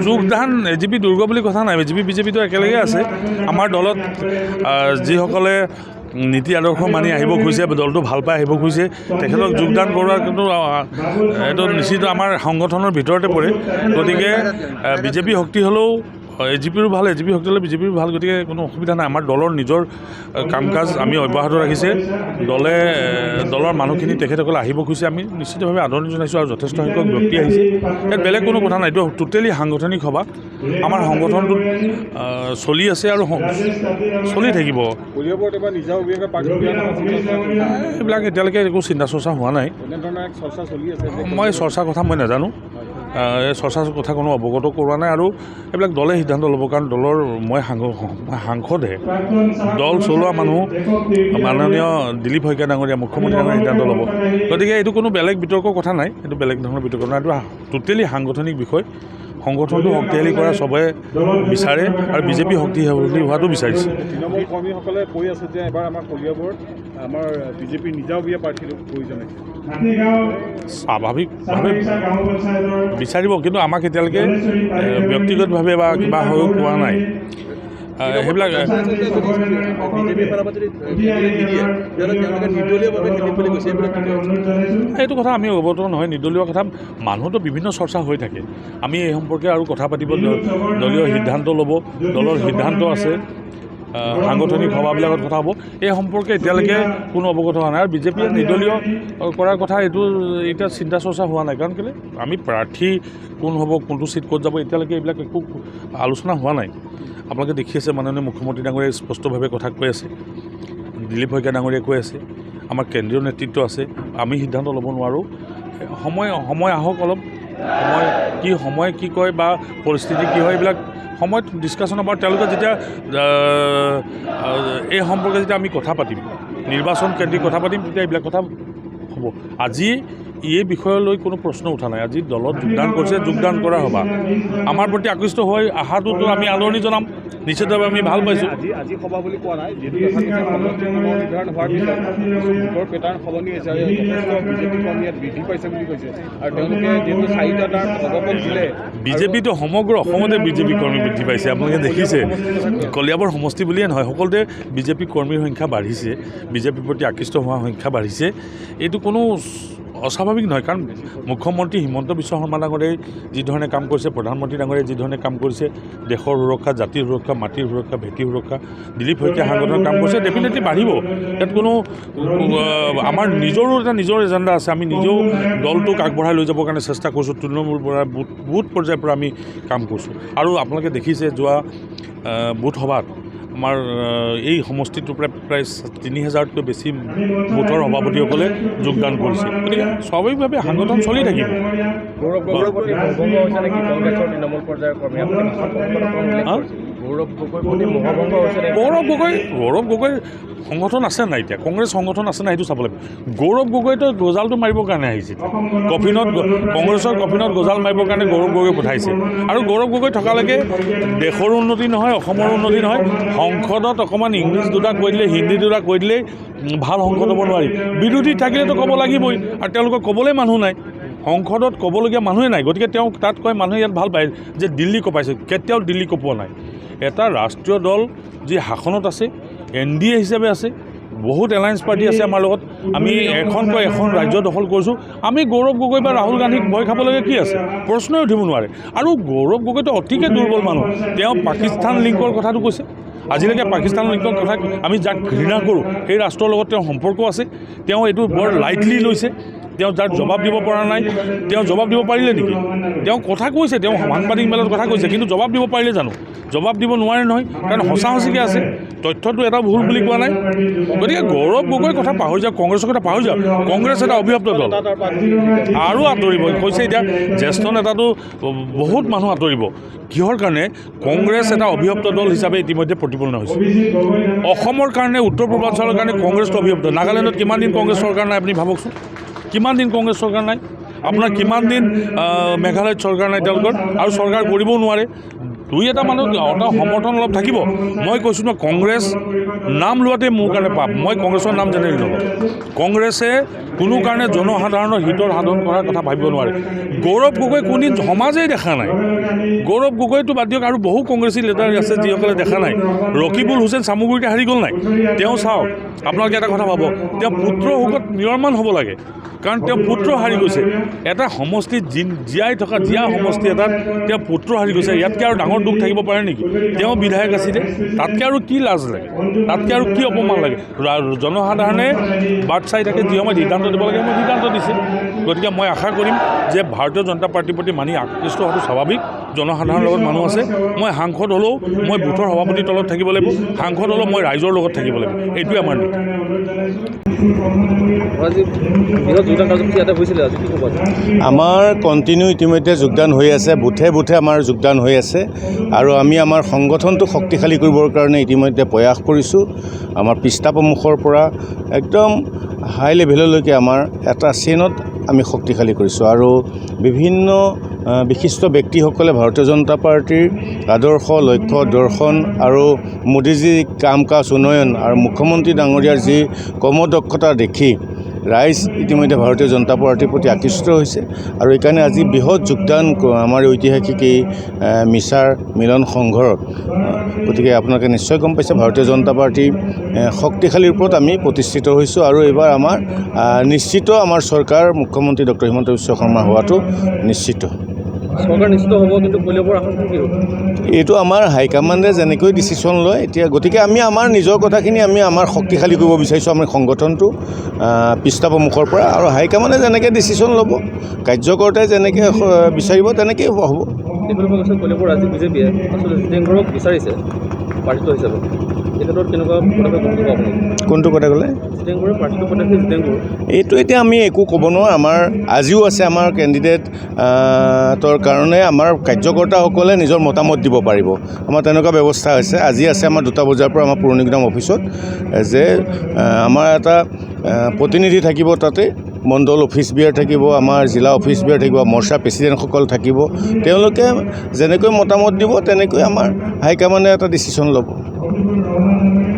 যোগদান এজিপি দুৰ্গ বুলি কথা নাই, এজিপি বিজেপিটো একেলগে আছে। আমাৰ দলত যিসকলে নীতি আদৰ্শ মানি আহিব খুজিছে, দলটো ভাল পাই আহিব খুজিছে, তেখেতক যোগদান কৰোৱাৰ কিন্তু এইটো নিশ্চিত আমাৰ সংগঠনৰ ভিতৰতে পৰে। গতিকে বিজেপি শক্তি হ'লেও এজিপিৰো ভাল, এজিপি শক্তি হ'লে বিজেপিৰো ভাল। গতিকে কোনো অসুবিধা নাই। আমাৰ দলৰ নিজৰ কাম কাজ আমি অব্যাহত ৰাখিছে। দলৰ মানুহখিনি তেখেতসকলে আহিব খুজিছে, আমি নিশ্চিতভাৱে আদৰণি জনাইছোঁ আৰু যথেষ্ট সংখ্যক ব্যক্তি আহিছে। ইয়াত বেলেগ কোনো কথা নাই, এইটো টোটেলি সাংগঠনিক সভা। আমাৰ সংগঠনটো চলি আছে আৰু চলি থাকিব। এইবিলাক এতিয়ালৈকে একো চিন্তা চৰ্চা হোৱা নাই। মই চৰ্চাৰ কথা মই নাজানো, এই চৰ্চাৰ কথা কোনো অৱগত কৰোৱা নাই। আৰু এইবিলাক দলে সিদ্ধান্ত ল'ব, কাৰণ দলৰ মই সাংসদহে, দল চলোৱা মানুহ মাননীয় দিলীপ শইকীয়া ডাঙৰীয়া, মুখ্যমন্ত্ৰী ডাঙৰীয়া সিদ্ধান্ত ল'ব। গতিকে এইটো কোনো বেলেগ বিতৰ্কৰ কথা নাই, এইটো বেলেগ ধৰণৰ বিতৰ্ক নাই, এইটো টোটেলি সাংগঠনিক বিষয়। সংগঠনটো শক্তিশালী কৰা চবে বিচাৰে আৰু বিজেপি শক্তিশালী হোৱাটো বিচাৰিছে। তৃণমূল কৰ্মীসকলে কৈ আছে যে এবাৰ আমাৰ কলিয়াবৰত আমাৰ বিজেপি নিজাববীয়া প্ৰাৰ্থীৰ প্ৰয়োজন আছে। স্বাভাৱিকভাৱে বিচাৰিব, কিন্তু আমাক এতিয়ালৈকে ব্যক্তিগতভাৱে বা কিবা হৈ পোৱা নাই। সেইবিলাক সেইটো কথা আমি অৱগত নহয়। নিৰ্দলীয় কথা মানুহতো বিভিন্ন চৰ্চা হৈ থাকে, আমি এই সম্পৰ্কে আৰু কথা পাতিব, দলীয় সিদ্ধান্ত ল'ব, দলৰ সিদ্ধান্ত আছে, সাংগঠনিক সভাবিলাকত কথা হ'ব। এই সম্পৰ্কে এতিয়ালৈকে কোনো অৱগত হোৱা নাই। আৰু বিজেপিয়ে নিৰ্দলীয় কৰাৰ কথা এইটো এতিয়া চিন্তা চৰ্চা হোৱা নাই, কাৰণ কেলৈ আমি প্ৰাৰ্থী কোন হ'ব, কোনটো চিট ক'ত যাব, এতিয়ালৈকে এইবিলাক একো আলোচনা হোৱা নাই। আপোনালোকে দেখি আছে, মাননীয় মুখ্যমন্ত্ৰী ডাঙৰীয়াই স্পষ্টভাৱে কথা কৈ আছে, দিলীপ শইকীয়া ডাঙৰীয়াই কৈ আছে, আমাৰ কেন্দ্ৰীয় নেতৃত্ব আছে, আমি সিদ্ধান্ত ল'ব নোৱাৰোঁ। সময় আহক, অলপ সময় কি কয় বা পৰিস্থিতি কি হয়, এইবিলাক সময়ত ডিছকাশ্যন হ'ব। তেওঁলোকে যেতিয়া এই সম্পৰ্কে যেতিয়া আমি কথা পাতিম, নিৰ্বাচন কেন্দ্ৰিক কথা পাতিম, তেতিয়া এইবিলাক কথা হ'ব। আজি এই বিষয়লৈ কোনো প্ৰশ্ন উঠা নাই। আজি দলত যোগদান কৰিছে, যোগদান কৰা হ'বা। আমাৰ প্ৰতি আকৃষ্ট হৈ অহাটোতো আমি আদৰণি জনাম, নিশ্চিতভাৱে আমি ভাল পাইছোঁ। আজি সভা বুলি কোৱা নাই, যিহেতু নিৰ্ধাৰণ হোৱাৰ পিছত ভোটৰ পেটাৰ্ণ সলনি হৈছে, যথেষ্ট বিজেপি কৰ্মী ইয়াত বৃদ্ধি পাইছে বুলি কৈছে। আৰু তেওঁলোকে যিহেতু চাৰিটা তাৰ অৱগত দিলে, বিজেপিটো সমগ্ৰ অসমতে বিজেপি কৰ্মী বৃদ্ধি পাইছে। আপোনালোকে দেখিছে, কলিয়াবৰ সমষ্টি বুলিয়ে নহয়, সকলোতে বিজেপি কৰ্মীৰ সংখ্যা বাঢ়িছে, বিজেপিৰ প্ৰতি আকৃষ্ট হোৱাৰ সংখ্যা বাঢ়িছে। এইটো কোনো অস্বাভাৱিক নহয়, কাৰণ মুখ্যমন্ত্ৰী হিমন্ত বিশ্ব শৰ্মা ডাঙৰীয়াই যিধৰণে কাম কৰিছে, প্ৰধানমন্ত্ৰী ডাঙৰীয়াই যিধৰণে কাম কৰিছে, দেশৰ সুৰক্ষা, জাতিৰ সুৰক্ষা, মাটিৰ সুৰক্ষা, ভেটিৰ সুৰক্ষা, দিলীপ শইকীয়া সাংগঠনিক কাম কৰিছে, ডেফিনেটলি বাঢ়িব। ইয়াত কোনো আমাৰ নিজৰো নিজৰ এজেণ্ডা আছে। আমি নিজেও দলটোক আগবঢ়াই লৈ যাবৰ কাৰণে চেষ্টা কৰিছোঁ। তৃণমূলৰ পৰা বুথ পৰ্যায়ৰ পৰা আমি কাম কৰিছোঁ। আৰু আপোনালোকে দেখিছে, যোৱা বুথ সভাত আমাৰ এই সমষ্টিটোৰ প্ৰায় ৩,০০০তকৈ বেছি বুথৰ সভাপতিসকলে যোগদান কৰিছে। গতিকে স্বাভাৱিকভাৱে সাংগঠন চলি থাকিব। গৌৰৱ গগৈ সংগঠন আছে নাই এতিয়া, কংগ্ৰেছ সংগঠন আছে নাই সেইটো চাব লাগিব। গৌৰৱ গগৈতো গজালটো মাৰিবৰ কাৰণে আহিছে, কংগ্ৰেছৰ কফিনত গজাল মাৰিবৰ কাৰণে গৌৰৱ গগৈ পঠাইছে। আৰু গৌৰৱ গগৈ থকালৈকে দেশৰ উন্নতি নহয়, অসমৰ উন্নতি নহয়। সংসদত অকণমান ইংলিছ দুটা কৈ দিলে, হিন্দী দুটা কৈ দিলেই ভাল সংসদ হ'ব নোৱাৰি। বিৰোধী থাকিলেতো ক'ব লাগিবই, আৰু তেওঁলোকৰ ক'বলৈ মানুহ নাই। সংসদত ক'বলগীয়া মানুহে নাই। গতিকে তেওঁ তাত কয়, মানুহে ইয়াত ভাল পায় যে দিল্লী কঁপাইছে। কেতিয়াও দিল্লী কঁপোৱা নাই। এটা ৰাষ্ট্ৰীয় দল যি শাসনত আছে, NDA হিচাপে আছে, বহুত এলায়েন্স পাৰ্টি আছে আমাৰ লগত। আমি এখন ৰাজ্য দখল কৰিছোঁ। আমি গৌৰৱ গগৈ বা ৰাহুল গান্ধীক ভয় খাবলগীয়া কি আছে? প্ৰশ্নই উঠিব নোৱাৰে। আৰু গৌৰৱ গগৈটো অতিকে দুৰ্বল মানুহ। তেওঁ পাকিস্তান লিংকৰ কথাটো কৈছে। আজিলৈকে পাকিস্তান লিংকৰ কথা, আমি যাক ঘৃণা কৰোঁ সেই ৰাষ্ট্ৰৰ লগত তেওঁৰ সম্পৰ্ক আছে। তেওঁ এইটো বৰ লাইটলি লৈছে। তেওঁ যাক জবাব দিব পৰা নাই, তেওঁ জবাব দিব পাৰিলে নেকি? তেওঁ কথা কৈছে, তেওঁ সাংবাদিক মেলত কথা কৈছে, কিন্তু জবাব দিব পাৰিলে জানো? জবাব দিব নোৱাৰে নহয়, কাৰণ সঁচা সঁচিকৈ আছে, তথ্যটো এটা ভুল বুলি কোৱা নাই। গতিকে গৌৰৱ গগৈৰ কথা পাহৰি যাওক, কংগ্ৰেছৰ কথা পাহৰি যাওক। কংগ্ৰেছ এটা অভিশপ্ত দল, আৰু আঁতৰিব কৈছে। এতিয়া জ্যেষ্ঠ নেতাটো বহুত মানুহ আঁতৰিব। কিহৰ কাৰণে? কংগ্ৰেছ এটা অভিশপ্ত দল হিচাপে ইতিমধ্যে প্ৰতিপন্ন হৈছে। অসমৰ কাৰণে, উত্তৰ পূৰ্বাঞ্চলৰ কাৰণে কংগ্ৰেছটো অভিশপ্ত। নাগালেণ্ডত কিমান দিন কংগ্ৰেছ চৰকাৰ নাই আপুনি ভাবকচোন। কিমান দিন কংগ্ৰেছ চৰকাৰ নাই? আপোনাৰ কিমান দিন মেঘালয়ত চৰকাৰ নাই তেওঁলোকৰ, আৰু চৰকাৰ কৰিবও নোৱাৰে। দুই এটা মানুহ সমৰ্থন অলপ থাকিব। মই কৈছোঁ ন, কংগ্ৰেছ নাম লোৱাতে মোৰ কাৰণে পাপ। মই কংগ্ৰেছৰ নাম জেনেৰেলি নলওঁ। কংগ্ৰেছে কোনো কাৰণে জনসাধাৰণৰ হিতৰ সাধন কৰাৰ কথা ভাবিব নোৱাৰে গৌৰৱ গগৈ কোনদিন সমাজেই দেখা নাই গৌৰৱ গগৈটো বাদ দিয়ক আৰু বহু কংগ্ৰেছী লিডাৰ আছে যিসকলে দেখা নাই ৰকিবুল হুছেইন চামগুৰিতে হাৰি গ'ল নাই তেওঁ চাওক আপোনালোকে এটা কথা ভাবক তেওঁ পুত্ৰ শোকত নিৰ্মাণ হ'ব লাগে কাৰণ তেওঁ পুত্ৰ হাৰি গৈছে এটা সমষ্টিত জীয়াই থকা জীয়া সমষ্টি এটাত তেওঁ পুত্ৰ হাৰি গৈছে ইয়াতকৈ আৰু ডাঙৰ দুখ থাকিব পাৰে নেকি তেওঁ বিধায়ক আছিলে তাতকৈ আৰু কি লাজ লাগে তাতকৈ আৰু কি অপমান লাগে জনসাধাৰণে বাট চাই থাকে যি সময় সিদ্ধান্ত দিব লাগে মই সিদ্ধান্ত দিছে গতিকে মই আশা কৰিম যে ভাৰতীয় জনতা পাৰ্টিৰ প্ৰতি মানি আকৃষ্ট হোৱাটো স্বাভাৱিক জনসাধাৰণৰ লগত মানুহ আছে মই সাংসদ হ'লেও মই বুথৰ সভাপতিৰ তলত থাকিব লাগিব সাংসদ হ'লেও মই ৰাইজৰ লগত থাকিব লাগিব এইটোৱে আমাৰ নীতি আমাৰ কণ্টিনিউ ইতিমধ্যে যোগদান হৈ আছে বুথে বুথে আমাৰ যোগদান হৈ আছে আৰু আমি আমাৰ সংগঠনটো শক্তিশালী কৰিবৰ কাৰণে ইতিমধ্যে প্ৰয়াস কৰিছোঁ আমাৰ পৃষ্ঠা প্ৰমুখৰ পৰা একদম হাই লেভেললৈকে আমাৰ এটা চেইনত আমি শক্তিশালী কৰিছোঁ আৰু বিভিন্ন বিশিষ্ট ব্যক্তিসকলে ভাৰতীয় জনতা পাৰ্টিৰ আদৰ্শ লক্ষ্য দৰ্শন আৰু মোদীজীৰ কাম কাজ উন্নয়ন আৰু মুখ্যমন্ত্ৰী ডাঙৰীয়াৰ যি কৰ্মদক্ষতা দেখি ৰাইজ ইতিমধ্যে ভাৰতীয় জনতা পাৰ্টিৰ প্ৰতি আকৃষ্ট হৈছে আৰু এইকাৰণে আজি বৃহৎ যোগদান আমাৰ ঐতিহাসিক এই মিছাৰ মিলন সংঘৰত গতিকে আপোনালোকে নিশ্চয় গম পাইছে ভাৰতীয় জনতা পাৰ্টি শক্তিশালীৰ ওপৰত আমি প্ৰতিষ্ঠিত হৈছোঁ আৰু এইবাৰ আমাৰ নিশ্চিত আমাৰ চৰকাৰ মুখ্যমন্ত্ৰী ডক্টৰ হিমন্ত বিশ্ব শৰ্মা হোৱাটো নিশ্চিত চৰকাৰ নিশ্চিত হ'ব কিন্তু কলিয়াবৰ আসনটো কি হ'ব এইটো আমাৰ হাইকমাণ্ডে যেনেকৈ ডিচিশ্যন লয় এতিয়া গতিকে আমি আমাৰ নিজৰ কথাখিনি আমি আমাৰ শক্তিশালী কৰিব বিচাৰিছোঁ আমাৰ সংগঠনটো পৃষ্ঠা প্ৰমুখৰ পৰা আৰু হাইকমাণ্ডে যেনেকৈ ডিচিশ্যন ল'ব কাৰ্যকৰ্তাই যেনেকৈ বিচাৰিব তেনেকেই হ'ব কলিয়াবৰ আজি বিজেপিয়ে আচলতে জিতেন্দ্ৰক বিচাৰিছে প্ৰাৰ্থিত হিচাপে এই ক্ষেত্ৰত কেনেকুৱা পদক্ষেপ গ্ৰহণ কৰিব আপুনি কোনটো কথা ক'লে জিতেন্দ্ৰৰ প্ৰাৰ্থিত পদক্ষেপ জিতেন্দ্ৰৰ এইটো এতিয়া আমি একো ক'ব নোৱাৰোঁ আমাৰ আজিও আছে আমাৰ কেণ্ডিডেটৰ কাৰণে আমাৰ কাৰ্যকৰ্তাসকলে নিজৰ মতামত দিব পাৰিব আমাৰ তেনেকুৱা ব্যৱস্থা হৈছে আজি আছে আমাৰ 2টা বজাৰ পৰা আমাৰ পুৰণি গুদাম অফিচত যে আমাৰ এটা প্ৰতিনিধি থাকিব তাতে মণ্ডল অফিচ বিয়াৰ থাকিব আমাৰ জিলা অফিচ বিয়াৰ থাকিব মৰ্চা প্ৰেচিডেণ্টসকল থাকিব তেওঁলোকে যেনেকৈ মতামত দিব তেনেকৈ আমাৰ হাইকমাণ্ডে এটা ডিচিশ্যন ল'ব